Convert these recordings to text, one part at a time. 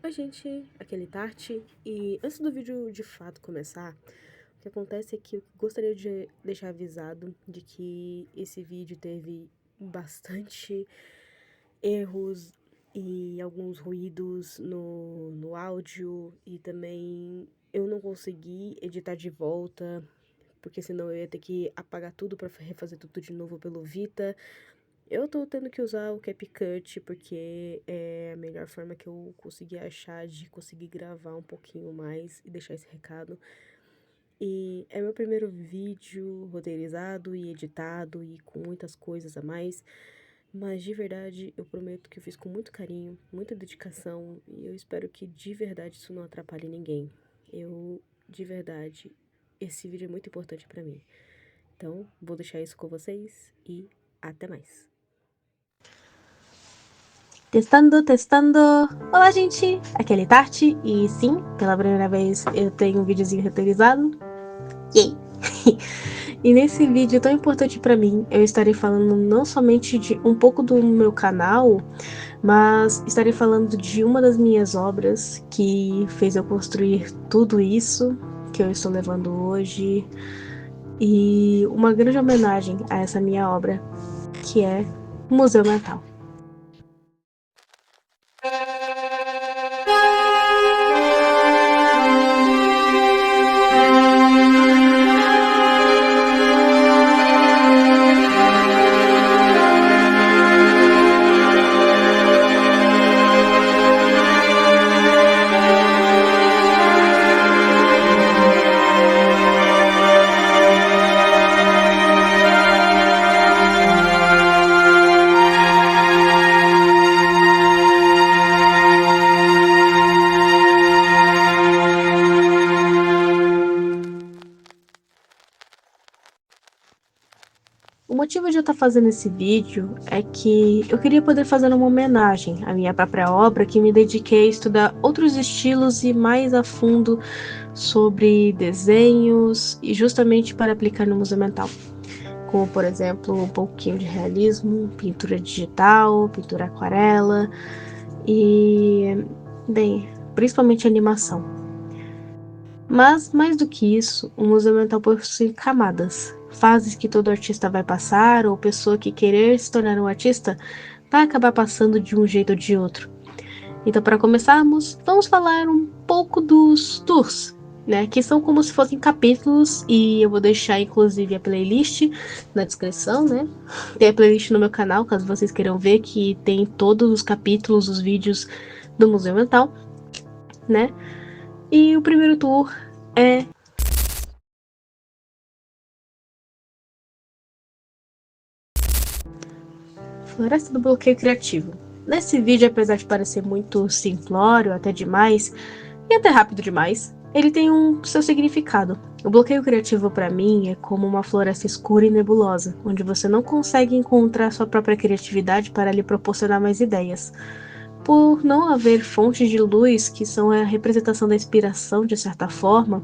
Oi gente, aqui é Tati, e antes do vídeo de fato começar, o que acontece é que eu gostaria de deixar avisado de que esse vídeo teve bastante erros e alguns ruídos no áudio, e também eu não consegui editar de volta, porque senão eu ia ter que apagar tudo para refazer tudo de novo pelo Vita. Eu tô tendo que usar o CapCut porque é a melhor forma que eu consegui achar de conseguir gravar um pouquinho mais e deixar esse recado. E é meu primeiro vídeo roteirizado e editado e com muitas coisas a mais, mas de verdade eu prometo que eu fiz com muito carinho, muita dedicação, e eu espero que de verdade isso não atrapalhe ninguém. De verdade, esse vídeo é muito importante pra mim. Então, vou deixar isso com vocês e até mais. Testando, testando. Olá, gente! Aqui é Tati e sim, pela primeira vez eu tenho um videozinho roteirizado. Yay! E nesse vídeo tão importante pra mim, eu estarei falando não somente de um pouco do meu canal, mas estarei falando de uma das minhas obras que fez eu construir tudo isso que eu estou levando hoje, e uma grande homenagem a essa minha obra, que é o Museu Mental. O motivo de eu estar fazendo esse vídeo é que eu queria poder fazer uma homenagem à minha própria obra, que me dediquei a estudar outros estilos e mais a fundo sobre desenhos, e justamente para aplicar no Museu Mental, como por exemplo um pouquinho de realismo, pintura digital, pintura aquarela e, bem, principalmente animação. Mas mais do que isso, o Museu Mental possui camadas, fases que todo artista vai passar, ou pessoa que querer se tornar um artista vai acabar passando de um jeito ou de outro. Então, para começarmos, vamos falar um pouco dos tours, né, que são como se fossem capítulos, e eu vou deixar inclusive a playlist na descrição, né? Tem a playlist no meu canal, caso vocês queiram ver, que tem todos os capítulos, os vídeos do Museu Mental, né? E o primeiro tour é Floresta do Bloqueio Criativo. Nesse vídeo, apesar de parecer muito simplório, até demais, e até rápido demais, ele tem seu significado. O bloqueio criativo para mim é como uma floresta escura e nebulosa, onde você não consegue encontrar sua própria criatividade para lhe proporcionar mais ideias. Por não haver fontes de luz, que são a representação da inspiração de certa forma,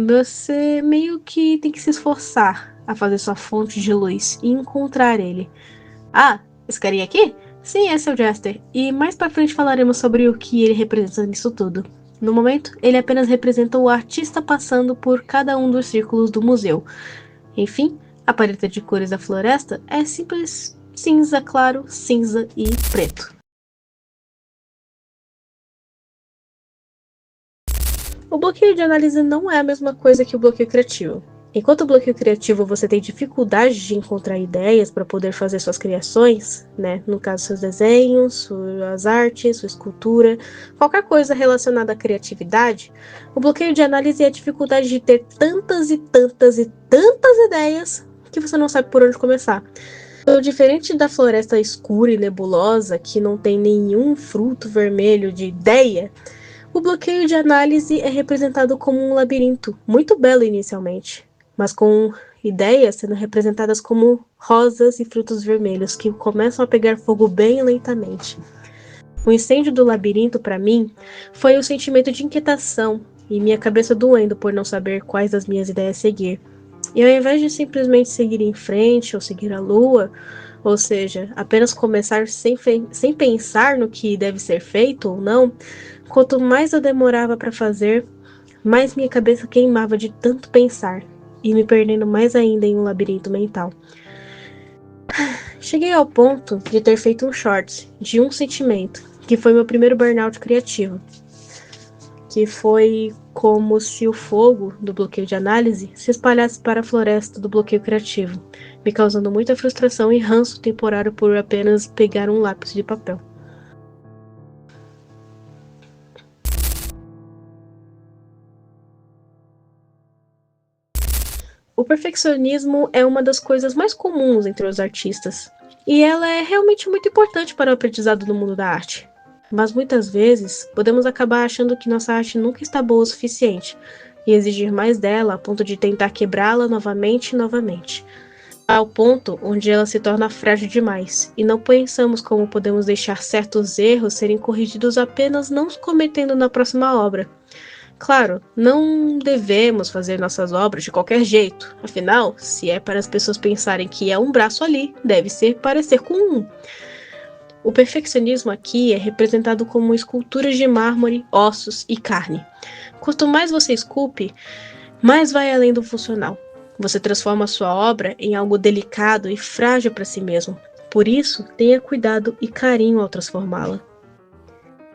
você meio que tem que se esforçar a fazer sua fonte de luz e encontrar ele. Ah, esse carinha aqui? Sim, esse é o Jester, e mais pra frente falaremos sobre o que ele representa nisso tudo. No momento, ele apenas representa o artista passando por cada um dos círculos do museu. Enfim, a paleta de cores da floresta é simples cinza claro, cinza e preto. O bloqueio de análise não é a mesma coisa que o bloqueio criativo. Enquanto o bloqueio criativo você tem dificuldade de encontrar ideias para poder fazer suas criações, né? No caso, seus desenhos, suas artes, sua escultura, qualquer coisa relacionada à criatividade, o bloqueio de análise é a dificuldade de ter tantas e tantas e tantas ideias que você não sabe por onde começar. Então, diferente da floresta escura e nebulosa, que não tem nenhum fruto vermelho de ideia, o bloqueio de análise é representado como um labirinto, muito belo inicialmente, mas com ideias sendo representadas como rosas e frutos vermelhos que começam a pegar fogo bem lentamente. O incêndio do labirinto, para mim, foi o sentimento de inquietação e minha cabeça doendo por não saber quais das minhas ideias seguir. E ao invés de simplesmente seguir em frente ou seguir a lua, Ou seja, apenas começar sem pensar no que deve ser feito ou não. Quanto mais eu demorava para fazer, mais minha cabeça queimava de tanto pensar, e me perdendo mais ainda em um labirinto mental. Cheguei ao ponto de ter feito um short de um sentimento, que foi meu primeiro burnout criativo, que foi como se o fogo do bloqueio de análise se espalhasse para a floresta do bloqueio criativo, me causando muita frustração e ranço temporário por apenas pegar um lápis de papel. O perfeccionismo é uma das coisas mais comuns entre os artistas, e ela é realmente muito importante para o aprendizado no mundo da arte. Mas muitas vezes podemos acabar achando que nossa arte nunca está boa o suficiente e exigir mais dela a ponto de tentar quebrá-la novamente e novamente, ao ponto onde ela se torna frágil demais, e não pensamos como podemos deixar certos erros serem corrigidos apenas não os cometendo na próxima obra. Claro, não devemos fazer nossas obras de qualquer jeito, afinal, se é para as pessoas pensarem que é um braço ali, deve ser parecer com um. O perfeccionismo aqui é representado como esculturas de mármore, ossos e carne. Quanto mais você esculpe, mais vai além do funcional. Você transforma a sua obra em algo delicado e frágil para si mesmo. Por isso, tenha cuidado e carinho ao transformá-la.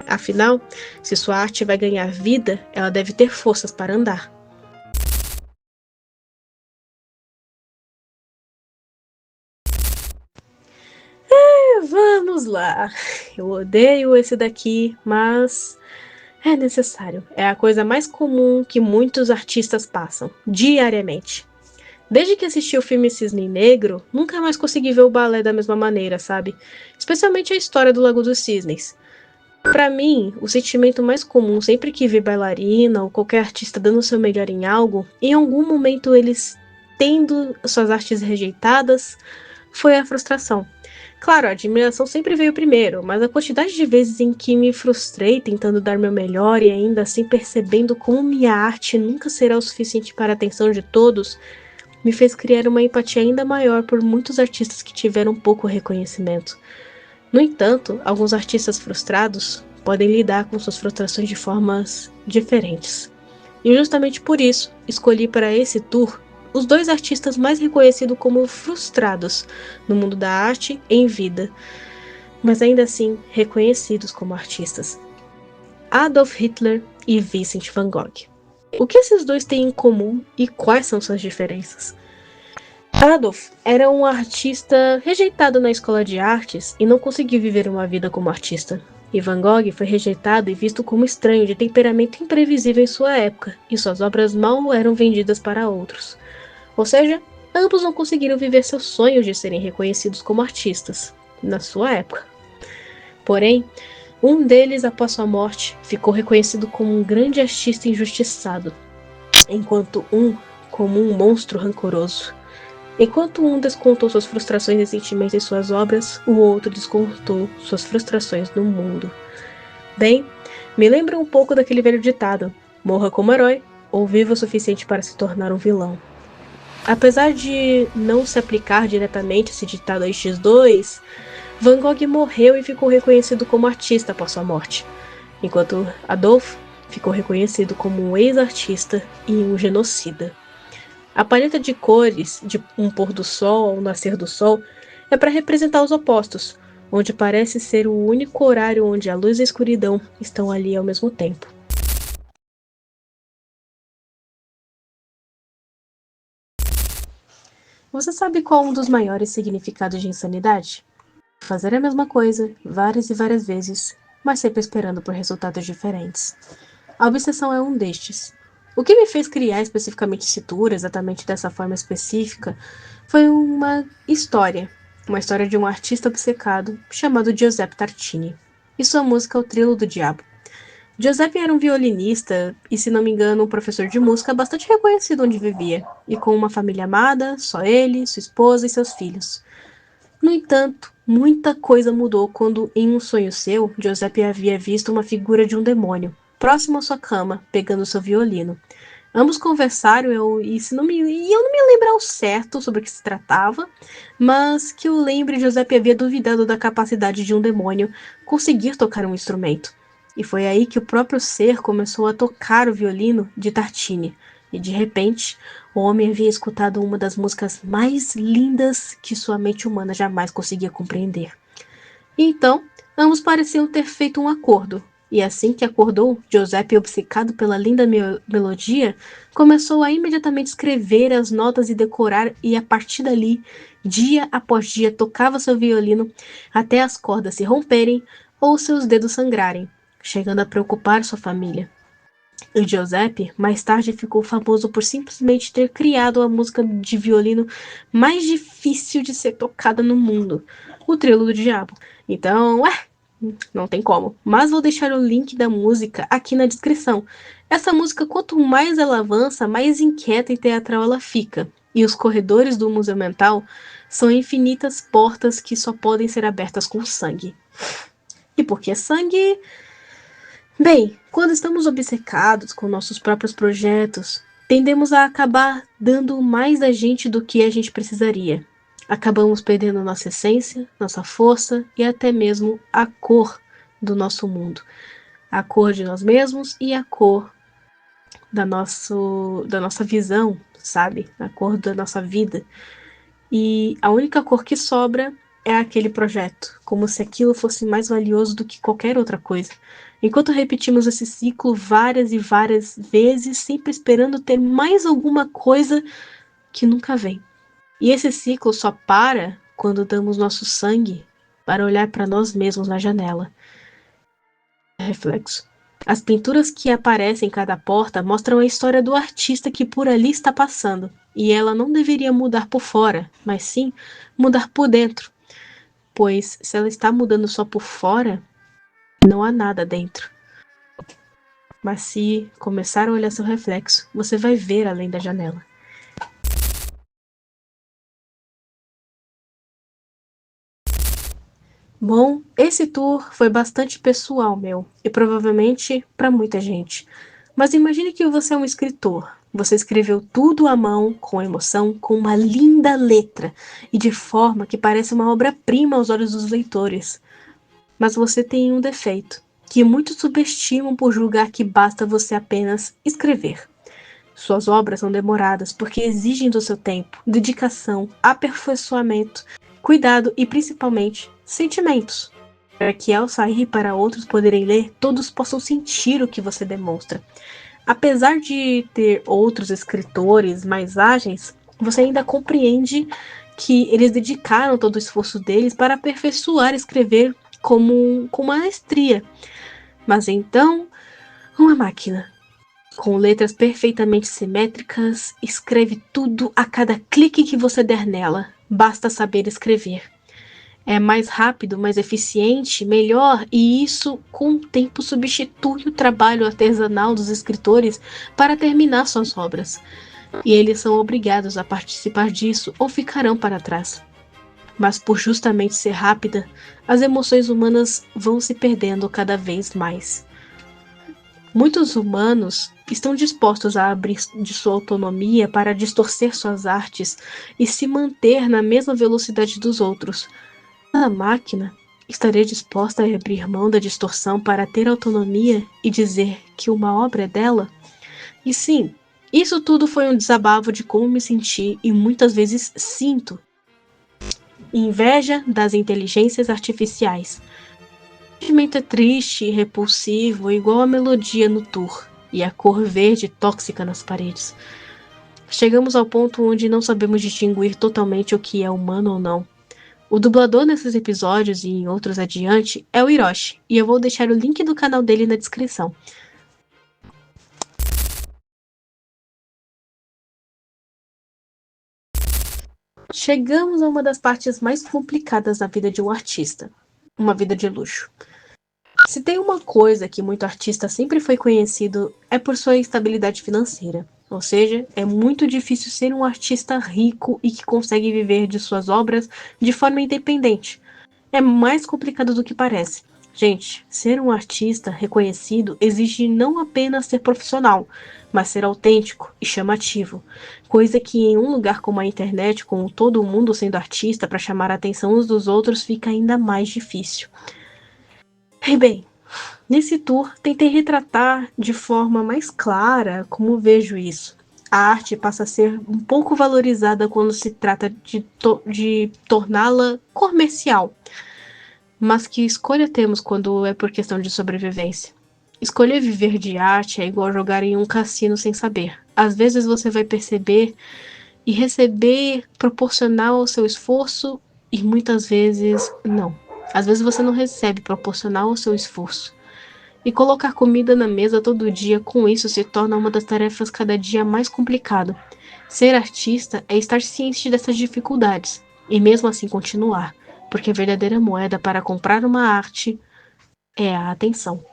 Afinal, se sua arte vai ganhar vida, ela deve ter forças para andar. Vamos lá. Eu odeio esse daqui, mas é necessário. É a coisa mais comum que muitos artistas passam, diariamente. Desde que assisti o filme Cisne Negro, nunca mais consegui ver o balé da mesma maneira, sabe? Especialmente a história do Lago dos Cisnes. Pra mim, o sentimento mais comum sempre que vi bailarina ou qualquer artista dando o seu melhor em algo, em algum momento eles tendo suas artes rejeitadas, foi a frustração. Claro, a admiração sempre veio primeiro, mas a quantidade de vezes em que me frustrei tentando dar meu melhor e ainda assim percebendo como minha arte nunca será o suficiente para a atenção de todos, me fez criar uma empatia ainda maior por muitos artistas que tiveram pouco reconhecimento. No entanto, alguns artistas frustrados podem lidar com suas frustrações de formas diferentes. E justamente por isso, escolhi para esse tour os dois artistas mais reconhecidos como frustrados no mundo da arte em vida, mas ainda assim reconhecidos como artistas: Adolf Hitler e Vincent van Gogh. O que esses dois têm em comum e quais são suas diferenças? Adolf era um artista rejeitado na escola de artes e não conseguiu viver uma vida como artista. E Van Gogh foi rejeitado e visto como estranho de temperamento imprevisível em sua época, e suas obras mal eram vendidas para outros. Ou seja, ambos não conseguiram viver seus sonhos de serem reconhecidos como artistas, na sua época. Porém, um deles, após sua morte, ficou reconhecido como um grande artista injustiçado, enquanto como um monstro rancoroso. Enquanto um descontou suas frustrações e sentimentos em suas obras, o outro descontou suas frustrações no mundo. Bem, me lembra um pouco daquele velho ditado: morra como herói, ou viva o suficiente para se tornar um vilão. Apesar de não se aplicar diretamente esse ditado a X2, Van Gogh morreu e ficou reconhecido como artista após sua morte, enquanto Adolf ficou reconhecido como um ex-artista e um genocida. A paleta de cores de um pôr do sol ou nascer do sol é para representar os opostos, onde parece ser o único horário onde a luz e a escuridão estão ali ao mesmo tempo. Você sabe qual é um dos maiores significados de insanidade? Fazer a mesma coisa várias e várias vezes, mas sempre esperando por resultados diferentes. A obsessão é um destes. O que me fez criar especificamente esse tour, exatamente dessa forma específica, foi uma história de um artista obcecado chamado Giuseppe Tartini, e sua música O Trilo do Diabo. Giuseppe era um violinista e, se não me engano, um professor de música bastante reconhecido onde vivia, e com uma família amada, só ele, sua esposa e seus filhos. No entanto, muita coisa mudou quando, em um sonho seu, Giuseppe havia visto uma figura de um demônio, próximo à sua cama, pegando seu violino. Ambos conversaram e eu não me lembro ao certo sobre o que se tratava, mas que eu lembre, Giuseppe havia duvidado da capacidade de um demônio conseguir tocar um instrumento. E foi aí que o próprio ser começou a tocar o violino de Tartini. E de repente, o homem havia escutado uma das músicas mais lindas que sua mente humana jamais conseguia compreender. E então, ambos pareciam ter feito um acordo. E assim que acordou, Giuseppe, obcecado pela linda melodia, começou a imediatamente escrever as notas e decorar, e a partir dali, dia após dia, tocava seu violino até as cordas se romperem ou seus dedos sangrarem, chegando a preocupar sua família. E Giuseppe, mais tarde, ficou famoso por simplesmente ter criado a música de violino mais difícil de ser tocada no mundo, o Trilo do Diabo. Então, não tem como. Mas vou deixar o link da música aqui na descrição. Essa música, quanto mais ela avança, mais inquieta e teatral ela fica. E os corredores do Museu Mental são infinitas portas que só podem ser abertas com sangue. E por que sangue? Bem, quando estamos obcecados com nossos próprios projetos, tendemos a acabar dando mais da gente do que a gente precisaria. Acabamos perdendo nossa essência, nossa força e até mesmo a cor do nosso mundo. A cor de nós mesmos e a cor da nossa visão, sabe? A cor da nossa vida. E a única cor que sobra é aquele projeto, como se aquilo fosse mais valioso do que qualquer outra coisa. Enquanto repetimos esse ciclo várias e várias vezes, sempre esperando ter mais alguma coisa que nunca vem. E esse ciclo só para quando damos nosso sangue para olhar para nós mesmos na janela. Reflexo. As pinturas que aparecem em cada porta mostram a história do artista que por ali está passando, e ela não deveria mudar por fora, mas sim mudar por dentro. Pois se ela está mudando só por fora, não há nada dentro. Mas se começar a olhar seu reflexo, você vai ver além da janela. Bom, esse tour foi bastante pessoal meu, e provavelmente para muita gente. Mas imagine que você é um escritor. Você escreveu tudo à mão, com emoção, com uma linda letra, e de forma que parece uma obra-prima aos olhos dos leitores. Mas você tem um defeito, que muitos subestimam por julgar que basta você apenas escrever. Suas obras são demoradas porque exigem do seu tempo, dedicação, aperfeiçoamento, cuidado e, principalmente, sentimentos, para que ao sair para outros poderem ler, todos possam sentir o que você demonstra. Apesar de ter outros escritores mais ágeis, você ainda compreende que eles dedicaram todo o esforço deles para aperfeiçoar escrever com maestria. Mas então, uma máquina, com letras perfeitamente simétricas, escreve tudo a cada clique que você der nela. Basta saber escrever. É mais rápido, mais eficiente, melhor, e isso com o tempo substitui o trabalho artesanal dos escritores para terminar suas obras. E eles são obrigados a participar disso ou ficarão para trás. Mas por justamente ser rápida, as emoções humanas vão se perdendo cada vez mais. Muitos humanos estão dispostos a abrir de sua autonomia para distorcer suas artes e se manter na mesma velocidade dos outros. A máquina estaria disposta a abrir mão da distorção para ter autonomia e dizer que uma obra é dela? E sim, isso tudo foi um desabafo de como me senti e muitas vezes sinto. Inveja das inteligências artificiais. O sentimento é triste e repulsivo, igual a melodia no tour e a cor verde tóxica nas paredes. Chegamos ao ponto onde não sabemos distinguir totalmente o que é humano ou não. O dublador nesses episódios e em outros adiante é o Hiroshi, e eu vou deixar o link do canal dele na descrição. Chegamos a uma das partes mais complicadas da vida de um artista, uma vida de luxo. Se tem uma coisa que muito artista sempre foi conhecido é por sua estabilidade financeira. Ou seja, é muito difícil ser um artista rico e que consegue viver de suas obras de forma independente. É mais complicado do que parece. Gente, ser um artista reconhecido exige não apenas ser profissional, mas ser autêntico e chamativo. Coisa que em um lugar como a internet, com todo mundo sendo artista para chamar a atenção uns dos outros, fica ainda mais difícil. E bem, nesse tour tentei retratar de forma mais clara como vejo isso. A arte passa a ser um pouco valorizada quando se trata de torná-la comercial. Mas que escolha temos quando é por questão de sobrevivência? Escolher viver de arte é igual jogar em um cassino sem saber. Às vezes você vai perceber e receber proporcional ao seu esforço e muitas vezes não. Às vezes você não recebe proporcional ao seu esforço. E colocar comida na mesa todo dia com isso se torna uma das tarefas cada dia mais complicada. Ser artista é estar ciente dessas dificuldades e mesmo assim continuar, porque a verdadeira moeda para comprar uma arte é a atenção.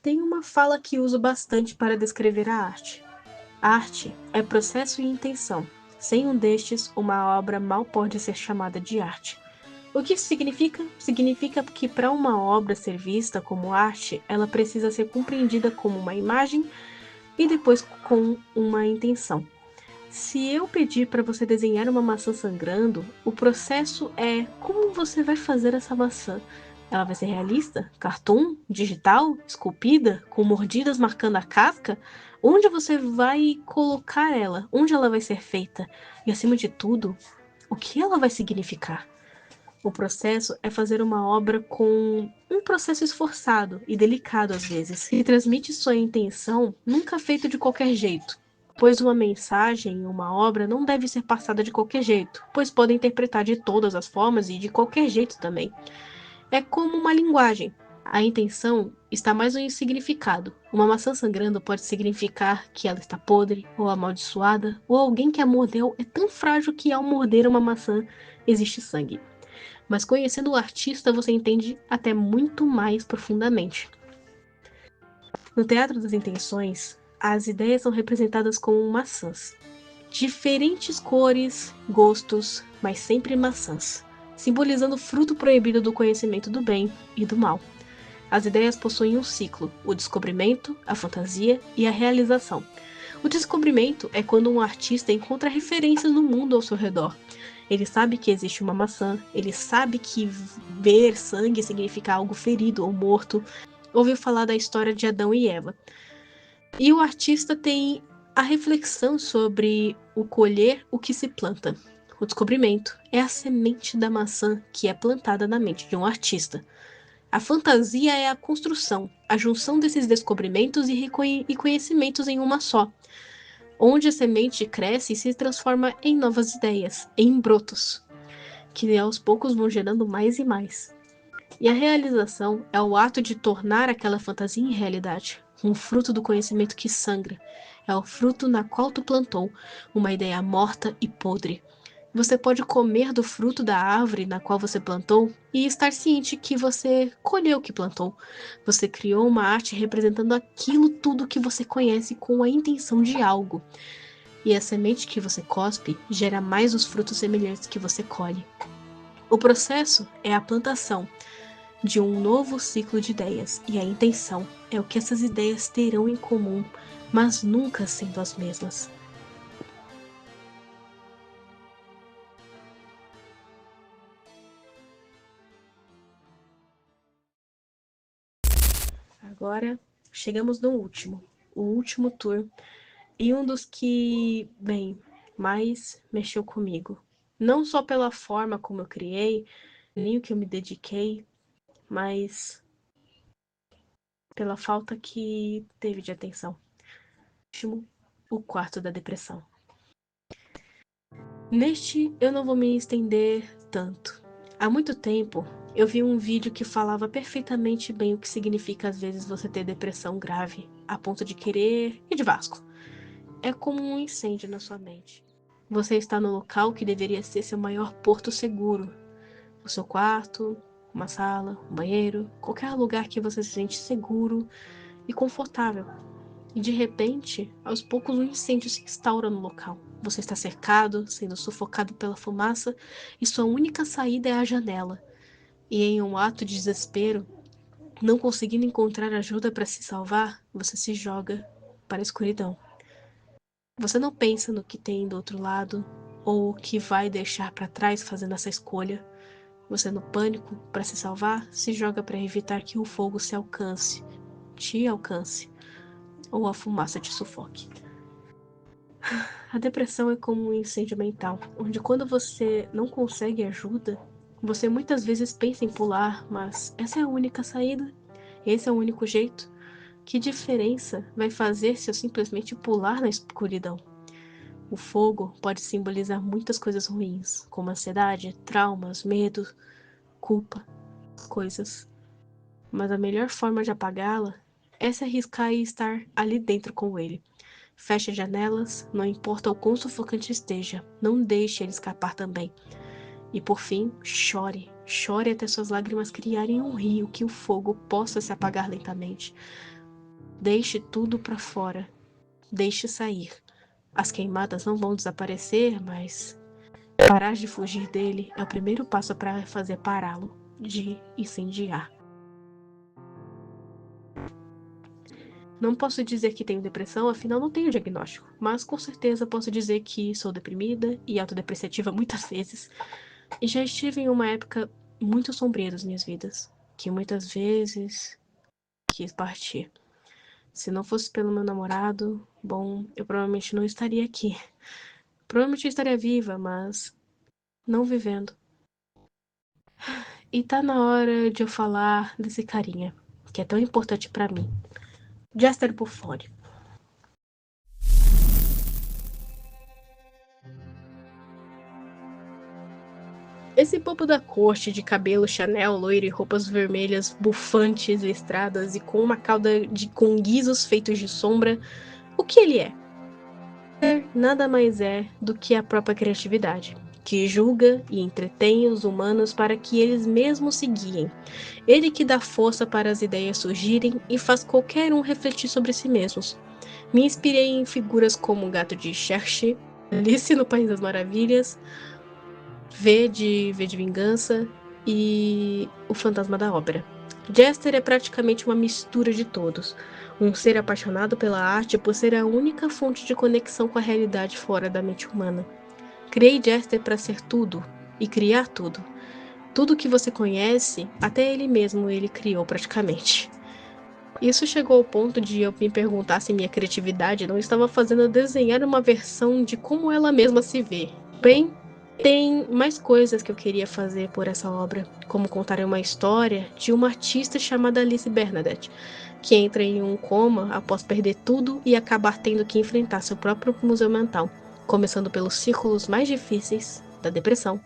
Tem uma fala que uso bastante para descrever a arte. Arte é processo e intenção. Sem um destes, uma obra mal pode ser chamada de arte. O que isso significa? Significa que para uma obra ser vista como arte, ela precisa ser compreendida como uma imagem e depois com uma intenção. Se eu pedir para você desenhar uma maçã sangrando, o processo é como você vai fazer essa maçã. Ela vai ser realista? Cartoon? Digital? Esculpida? Com mordidas marcando a casca? Onde você vai colocar ela? Onde ela vai ser feita? E acima de tudo, o que ela vai significar? O processo é fazer uma obra com um processo esforçado e delicado às vezes, que transmite sua intenção nunca feito de qualquer jeito, pois uma mensagem em uma obra não deve ser passada de qualquer jeito, pois podem interpretar de todas as formas e de qualquer jeito também. É como uma linguagem. A intenção está mais no significado. Uma maçã sangrando pode significar que ela está podre, ou amaldiçoada, ou alguém que a mordeu é tão frágil que ao morder uma maçã existe sangue. Mas conhecendo o artista você entende até muito mais profundamente. No Teatro das Intenções, as ideias são representadas como maçãs. Diferentes cores, gostos, mas sempre maçãs, simbolizando o fruto proibido do conhecimento do bem e do mal. As ideias possuem um ciclo: o descobrimento, a fantasia e a realização. O descobrimento é quando um artista encontra referências no mundo ao seu redor. Ele sabe que existe uma maçã, ele sabe que ver sangue significa algo ferido ou morto. Ouviu falar da história de Adão e Eva. E o artista tem a reflexão sobre o colher o que se planta. O descobrimento é a semente da maçã que é plantada na mente de um artista. A fantasia é a construção, a junção desses descobrimentos e conhecimentos em uma só, onde a semente cresce e se transforma em novas ideias, em brotos, que aos poucos vão gerando mais e mais. E a realização é o ato de tornar aquela fantasia em realidade, um fruto do conhecimento que sangra. É o fruto na qual tu plantou, uma ideia morta e podre. Você pode comer do fruto da árvore na qual você plantou e estar ciente que você colheu o que plantou. Você criou uma arte representando aquilo tudo que você conhece com a intenção de algo. E a semente que você cospe gera mais os frutos semelhantes que você colhe. O processo é a plantação de um novo ciclo de ideias, e a intenção é o que essas ideias terão em comum, mas nunca sendo as mesmas. Agora chegamos no último, o último tour, e um dos que, bem, mais mexeu comigo. Não só pela forma como eu criei, nem o que eu me dediquei, mas pela falta que teve de atenção. Último, o quarto da depressão. Neste eu não vou me estender tanto. Há muito tempo eu vi um vídeo que falava perfeitamente bem o que significa às vezes você ter depressão grave, a ponto de querer ir de Vasco. É como um incêndio na sua mente. Você está no local que deveria ser seu maior porto seguro. O seu quarto, uma sala, um banheiro, qualquer lugar que você se sente seguro e confortável. E de repente, aos poucos, um incêndio se instaura no local. Você está cercado, sendo sufocado pela fumaça, e sua única saída é a janela. E em um ato de desespero, não conseguindo encontrar ajuda para se salvar, você se joga para a escuridão. Você não pensa no que tem do outro lado ou o que vai deixar para trás fazendo essa escolha. Você, no pânico, para se salvar, se joga para evitar que o fogo te alcance, ou a fumaça te sufoque. A depressão é como um incêndio mental, onde quando você não consegue ajuda, você muitas vezes pensa em pular, mas essa é a única saída? Esse é o único jeito? Que diferença vai fazer se eu simplesmente pular na escuridão? O fogo pode simbolizar muitas coisas ruins, como ansiedade, traumas, medo, culpa, coisas. Mas a melhor forma de apagá-la é se arriscar e estar ali dentro com ele. Feche as janelas, não importa o quão sufocante esteja, não deixe ele escapar também. E por fim, chore. Chore até suas lágrimas criarem um rio que o fogo possa se apagar lentamente. Deixe tudo para fora. Deixe sair. As queimadas não vão desaparecer, mas parar de fugir dele é o primeiro passo para fazer pará-lo de incendiar. Não posso dizer que tenho depressão, afinal não tenho diagnóstico, mas com certeza posso dizer que sou deprimida e autodepreciativa muitas vezes, e já estive em uma época muito sombria das minhas vidas, que muitas vezes quis partir. Se não fosse pelo meu namorado, bom, eu provavelmente não estaria aqui. Provavelmente eu estaria viva, mas não vivendo. E tá na hora de eu falar desse carinha, que é tão importante pra mim. Jester Buffoni. Esse bobo da corte, de cabelo Chanel, loiro e roupas vermelhas bufantes, listradas e com uma cauda com guizos feitos de sombra, o que ele é? Nada mais é do que a própria criatividade, que julga e entretém os humanos para que eles mesmos se guiem. Ele que dá força para as ideias surgirem e faz qualquer um refletir sobre si mesmos. Me inspirei em figuras como o Gato de Cherche, Alice no País das Maravilhas, V de Vingança e O Fantasma da Ópera. Jester é praticamente uma mistura de todos. Um ser apaixonado pela arte por ser a única fonte de conexão com a realidade fora da mente humana. Criei Jester para ser tudo e criar tudo. Tudo que você conhece, até ele mesmo ele criou praticamente. Isso chegou ao ponto de eu me perguntar se minha criatividade não estava fazendo eu desenhar uma versão de como ela mesma se vê. Bem, tem mais coisas que eu queria fazer por essa obra, como contar uma história de uma artista chamada Alice Bernadette, que entra em um coma após perder tudo e acabar tendo que enfrentar seu próprio museu mental, começando pelos círculos mais difíceis da depressão,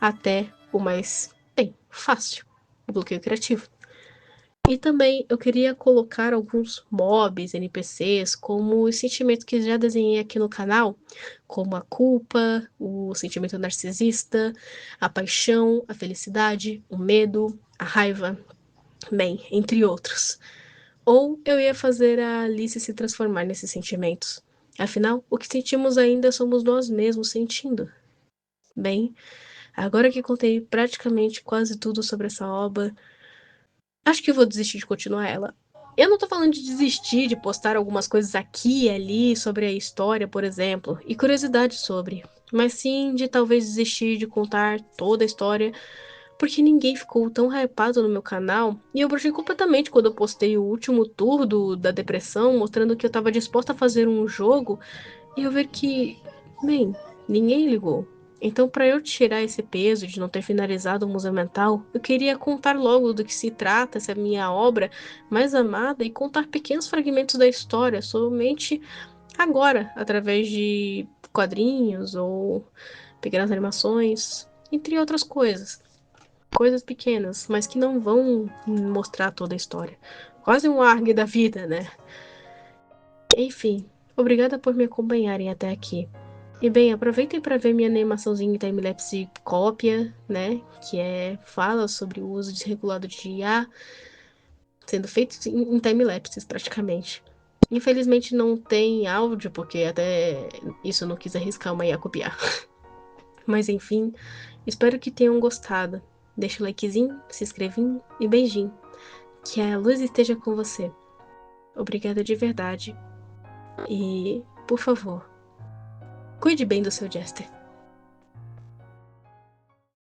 até o mais, fácil, o bloqueio criativo. E também eu queria colocar alguns mobs, NPCs, como os sentimentos que já desenhei aqui no canal, como a culpa, o sentimento narcisista, a paixão, a felicidade, o medo, a raiva, bem, entre outros. Ou eu ia fazer a Alice se transformar nesses sentimentos. Afinal, o que sentimos ainda somos nós mesmos sentindo. Bem, agora que contei praticamente quase tudo sobre essa obra, acho que eu vou desistir de continuar ela. Eu não tô falando de desistir de postar algumas coisas aqui e ali sobre a história, por exemplo, e curiosidade sobre, mas sim de talvez desistir de contar toda a história, porque ninguém ficou tão hypado no meu canal, e eu brochei completamente quando eu postei o último tour da depressão, mostrando que eu tava disposta a fazer um jogo, e eu ver que, bem, ninguém ligou. Então, para eu tirar esse peso de não ter finalizado o Museu Mental, eu queria contar logo do que se trata essa minha obra mais amada e contar pequenos fragmentos da história somente agora, através de quadrinhos ou pequenas animações, entre outras coisas. Coisas pequenas, mas que não vão mostrar toda a história. Quase um ARG da vida, né? Enfim, obrigada por me acompanharem até aqui. E bem, aproveitem para ver minha animaçãozinha em timelapse cópia, né? Fala sobre o uso desregulado de IA sendo feito em timelapses praticamente. Infelizmente não tem áudio, porque até isso eu não quis arriscar uma IA copiar. Mas enfim, espero que tenham gostado. Deixa o likezinho, se inscrevinho e beijinho. Que a luz esteja com você. Obrigada de verdade. E, por favor, cuide bem do seu Jester.